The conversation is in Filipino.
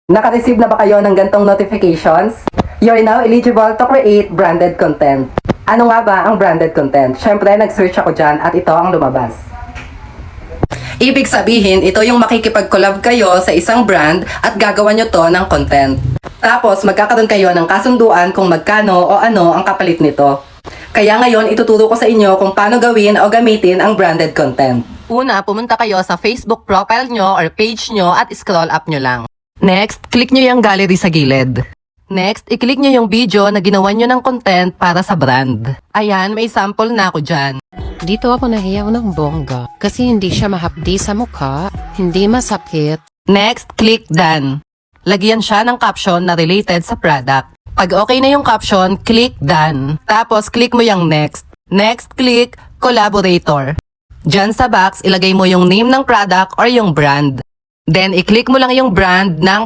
Naka-receive na ba kayo ng gantong notifications? You're now eligible to create branded content. Ano nga ba ang branded content? Syempre, nag-search ako dyan at ito ang lumabas. Ibig sabihin, ito yung makikipag-collab kayo sa isang brand at gagawa nyo to ng content. Tapos, magkakaroon kayo ng kasunduan kung magkano o ano ang kapalit nito. Kaya ngayon, ituturo ko sa inyo kung paano gawin o gamitin ang branded content. Una, pumunta kayo sa Facebook profile nyo or page nyo at scroll up nyo lang. Next, click nyo yung gallery sa gilid. Next, i-click nyo yung video na ginawa nyo ng content para sa brand. Ayan, may sample na ako dyan. Dito ako nahiyaw ng bongga kasi hindi siya mahapdi sa mukha, hindi masakit. Next, click done. Lagyan siya ng caption na related sa product. Pag okay na yung caption, click done. Tapos, click mo yung next. Next, click collaborator. Diyan sa box, ilagay mo yung name ng product or yung brand. Then, i-click mo lang yung brand ng